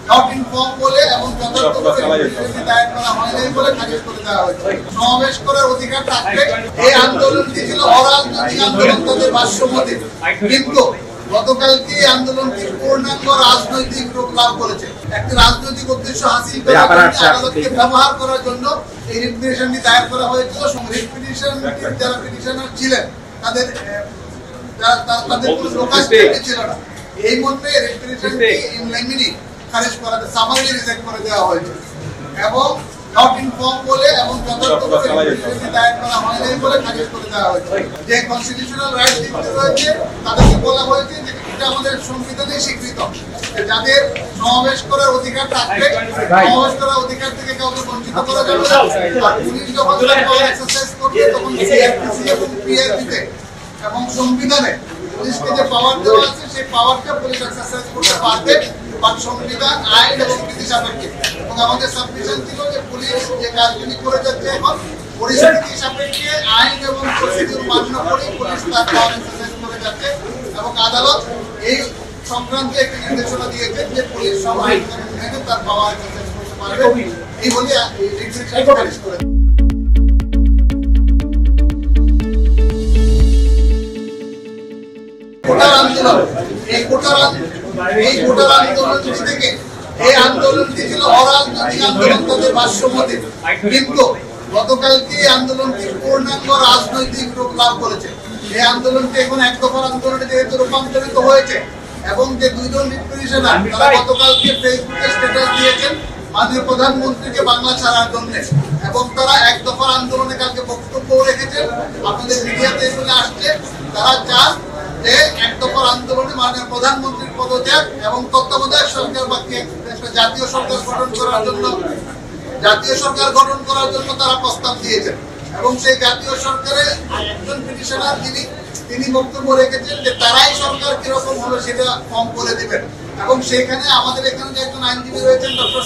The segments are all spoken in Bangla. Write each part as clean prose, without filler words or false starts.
নট ইনফর্ম বলে এবং যথাযথভাবে দায়ের করা হয়নি বলে খারিজ করে দেওয়া হয়েছে। সমাবেশ করার অধিকার থাকবে। এই আন্দোলনটি ছিল অরাজনৈতিক আন্দোলন, তাদের ভাষ্যমতে, কিন্তু গতকালকে এই আন্দোলনটি পূর্ণাঙ্গ রাজনৈতিক রূপ লাভ করেছে। একটি রাজনৈতিক উদ্দেশ্য হাসিল করার জন্য আদালতকে ব্যবহার করার জন্য এই রিট পিটিশনটি দায়ের করা হয়েছিল। রিট পিটিশনটির যারা পিটিশনার ছিলেন তাদের কোনো লোকালিটি ছিল না। এই মর্মে রিট পিটিশনটি ইন লেমিনি খারিজ করাতে সামারি রিজেক্ট করে দেওয়া হয়েছে এবং নট ইনফর্ম বলে এবং যথাযথভাবে দায়ের করা হয়নি বলে খারিজ করে দেওয়া হয়েছে। যে কনস্টিটিউশনাল রাইট রয়েছে তাদেরকে বলা হয়েছে যে এটা আমাদের সংবিধানে স্বীকৃত, যাদের সমাবেশ করার অধিকার থাকবে, সমাবেশ করার অধিকার থেকে কাউকে বঞ্চিত করা যাবে না। আর পুলিশ যখন পাওয়ার এক্সারসাইজ করবে তখন সিআরপিসি এবং পিআরপিতে এবং সংবিধানে পুলিশকে যে পাওয়ার দেওয়া আছে সেই পাওয়ারটা পুলিশ এক্সারসাইজ করতে পারবে, বাট সংবিধান, আইন এবং নীতি সাপেক্ষে। এবং আমাদের সাবমিশন ছিল যে পুলিশ যে কাজগুলি করে যাচ্ছে এখন পরিস্থিতি সাপেক্ষে আইন এবং প্রসিডিউর মান্য করে পুলিশ তার পাওয়ার এক্সারসাইজ করে যাচ্ছে এবং আদালত এই সংক্রান্তে একটি নির্দেশনা দিয়েছে যে পুলিশ সব আইন মেনে তার পাওয়ার এক্সারসাইজ করতে পারবে। এই বলে খারিজ করে এই কোটার আন্দোলনটি থেকে এই আন্দোলনটি ছিল অরাজনৈতিক আন্দোলন, তাদের ভাষ্যমতে, কিন্তু গতকালকে এই আন্দোলনটি পূর্ণাঙ্গ রাজনৈতিক রূপ লাভ করেছে। এই আন্দোলনটি এখন এক দফার আন্দোলনে যেহেতু রূপান্তরিত হয়েছে এবং যে দুইজন রিট পিটিশনার তারা গতকালকে ফেসবুকে স্ট্যাটাস দিয়েছেন মাননীয় প্রধানমন্ত্রীকে বাংলা ছাড়ার জন্য এবং তারা এক দফার আন্দোলনে কালকে বক্তব্য রেখেছেন, আপনাদের মিডিয়াতে এগুলো আসছে। তারা চান যে এক দফার আন্দোলনে মাননীয় প্রধানমন্ত্রীর পদত্যাগ এবং তত্ত্বাবধায়ক সরকার বা একটা জাতীয় সরকার গঠন করার জন্য তারা প্রস্তাব দিয়েছেন এবং সেই জাতীয় সরকারে একজন পিটিশনার তিনি বক্তব্য রেখেছেন যে তারাই সরকার কিরকম হবে সেটা ফর্ম করে দিবেন এবং সেখানে আমাদের এখানে যে একজন আইনজীবী রয়েছেন ডক্টর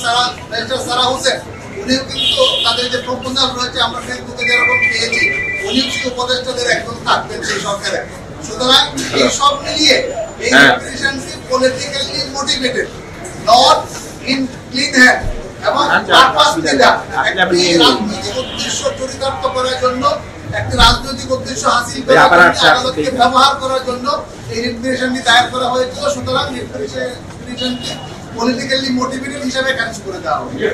সারা হোসেন, উনিও কিন্তু তাদের যে প্রপোজাল রয়েছে আমরা ফেসবুকে যেরকম পেয়েছি, উনিও সেই উপদেষ্টাদের একজন থাকবেন সেই সরকারে। সুতরাং এই সব মিলিয়ে এই পিটিশনটি politically motivated, not in clean hand এবং একটি রাজনৈতিক উদ্দেশ্য চরিতার্থ করার জন্য, একটি রাজনৈতিক উদ্দেশ্য হাসিল করার জন্য, আদালতকে ব্যবহার করার জন্য এই রিট পিটিশনটি দায়ের করা হয়েছিল। সুতরাং রিট পিটিশনটি পলিটিক্যালি মোটিভেটেড হিসাবে খারিজ করে দেওয়া হবে।